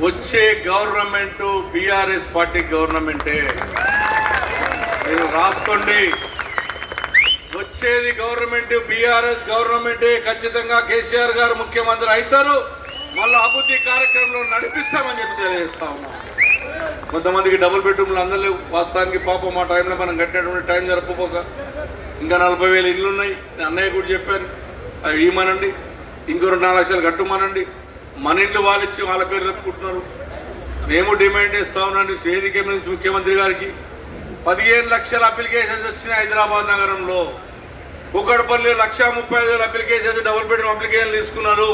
వచ్చే government BRS party గవర్నమెంటే, మీరు రాసుకోండి. వచ్చేది గవర్నమెంట్ బీఆర్ఎస్ గవర్నమెంటే. ఖచ్చితంగా కేసీఆర్ గారు ముఖ్యమంత్రి అవుతారు. మళ్ళీ అభివృద్ధి కార్యక్రమంలో నడిపిస్తామని చెప్పి తెలియజేస్తా ఉన్నాం. కొంతమందికి డబుల్ బెడ్రూమ్లు అందరూ వాస్తవానికి పాపం మా టైంలో మనం కట్టినటువంటి టైం జరపపోక ఇంకా 40,000 ఇళ్ళు ఉన్నాయి. అన్నయ్య కూడా చెప్పాను, అవి ఇవ్వమనండి, ఇంకో 4 లక్షలు కట్టుమనండి. మన ఇంట్లో వాళ్ళు ఇచ్చి వాళ్ళ పేరు చెప్పుకుంటున్నారు. మేము డిమాండ్ చేస్తా ఉన్నాను వేదిక నుంచి ముఖ్యమంత్రి గారికి. 15 లక్షల అప్లికేషన్స్ వచ్చినాయి హైదరాబాద్ నగరంలో. Kukatpally 1,35,000 applications double bedroom application తీసుకున్నారు.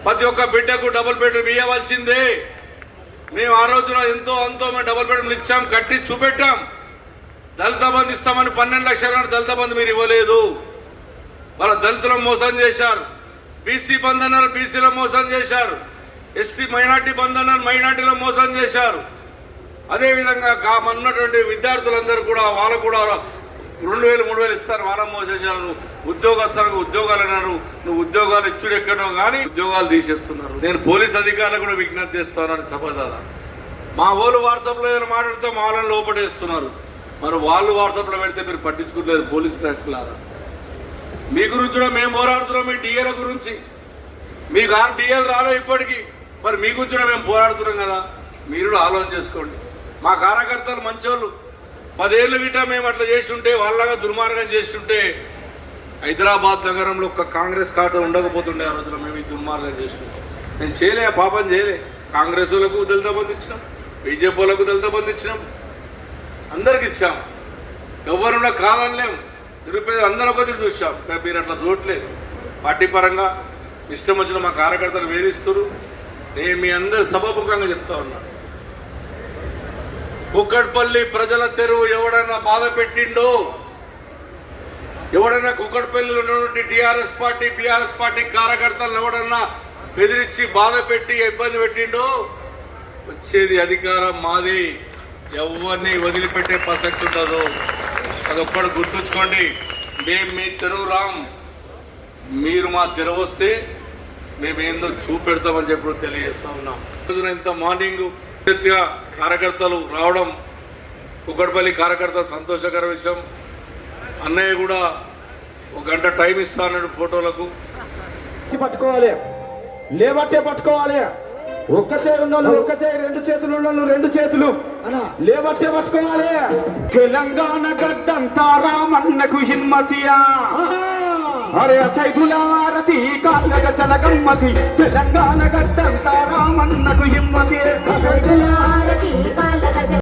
ప్రతి ఒక్క బిడ్డకు డబుల్ బెడ్రూమ్ ఇవ్వవలసిందే. మేము ఆ రోజున ఎంతో అంతో మేము డబుల్ బెడ్రూమ్లు ఇచ్చాం, కట్టి చూపెట్టాం. దళిత బంధు ఇస్తామని 12 లక్షలు దళిత బంధు మీరు ఇవ్వలేదు. వాళ్ళ దళితులను మోసం చేశారు. బీసీ బంధు అన్నారు, బీసీలో మోసం చేశారు. ఎస్టీ మైనార్టీ బంధు అన్నారు, మైనార్టీలో మోసం చేశారు. అదేవిధంగా ఉన్నటువంటి విద్యార్థులందరూ కూడా వాళ్ళకు కూడా 2,000 3,000 ఇస్తారు, వాళ్ళని మోసం చేశారు. ఉద్యోగస్తులకు ఉద్యోగాలు అన్నారు, నువ్వు ఉద్యోగాలు ఇచ్చుడు ఎక్కడో కానీ ఉద్యోగాలు తీసేస్తున్నారు. నేను పోలీస్ అధికారులు కూడా విజ్ఞప్తి చేస్తానని సభ ద్వారా. మా వాళ్ళు వాట్సాప్లో ఏదైనా మాట్లాడితే మా వాళ్ళని లోపడేస్తున్నారు. మరి వాళ్ళు వాట్సాప్లో పెడితే మీరు పట్టించుకోలేరు పోలీస్ నాయకులారా. మీ గురించి కూడా మేము పోరాడుతున్నాం, మీ డిఏల గురించి. మీకు డిఏలు రాలే ఇప్పటికీ, మరి మీ గురించి కూడా మేము పోరాడుతున్నాం కదా. మీరు కూడా ఆలోచన చేసుకోండి. మా కార్యకర్తలు మంచోళ్ళు. 10 ఏళ్ళు గిట్ట మేము అట్లా చేస్తుంటే, వాళ్ళగా దుర్మార్గం చేస్తుంటే హైదరాబాద్ నగరంలో ఒక్క కాంగ్రెస్ కార్డు ఉండకపోతుండే. ఆ రోజున మేము ఈ దుర్మార్గం చేస్తుంటే నేను చేయలే, పాపం చేయలే. కాంగ్రెస్ వాళ్ళకు దళిత బంధు ఇచ్చినాం, బీజేపీ వాళ్ళకు దళిత బంధు ఇచ్చినాం, అందరికి ఇచ్చాం. ఎవరున్నా కాదనలేము. నిరుపేదలు అందరూ కొద్ది చూసాం. మీరు అట్లా చూడట్లేదు. పార్టీ పరంగా ఇష్టం వచ్చిన మా కార్యకర్తలు వేధిస్తారు. నేను మీ అందరు సభాముఖంగా చెప్తా ఉన్నాను. కుక్కట్పల్లి ప్రజల తెరువు ఎవడన్నా బాధ పెట్టిండో, ఎవడన్నా కుక్కట్పల్లిలో ఉన్నటువంటి టీఆర్ఎస్ పార్టీ బీఆర్ఎస్ పార్టీ కార్యకర్తలను ఎవడన్నా బెదిరించి బాధ పెట్టి ఇబ్బంది పెట్టిండో, వచ్చేది అధికారం మాది. ఎవరిని వదిలిపెట్టే ప్రసక్తి ఉండదు. అదొక్కడు గుర్తుంచుకోండి. మేము మీ తెరువు రాం, మీరు మా తెరువు వస్తే మేమేందో చూపెడతామని చెప్పి తెలియజేస్తా ఉన్నాం. ఇంత మార్నింగ్ కార్యకర్తలు రావడం కుక్కట్పల్లి కార్యకర్తలు సంతోషకర విషయం. అన్నయ్య కూడా 1 గంట టైం ఇస్తాను ఫోటోలకు. పట్టుకోవాలి, లేబట్టే పట్టుకోవాలి. ఒక్క చేయి ఉన్నోళ్ళు ఒక్క చేయి, 2 చేతులు ఉన్నోళ్ళు 2 చేతులు లేబట్టే పట్టుకోవాలి. తెలంగాణ గడ్డంతా రామన్నకు హిమ్మతియా, అరే సైతుల వారతి కాళ్ళగ తెలగమ్మతి. తెలంగాణ గడ్డంతా రామన్నకు హిమ్మతి.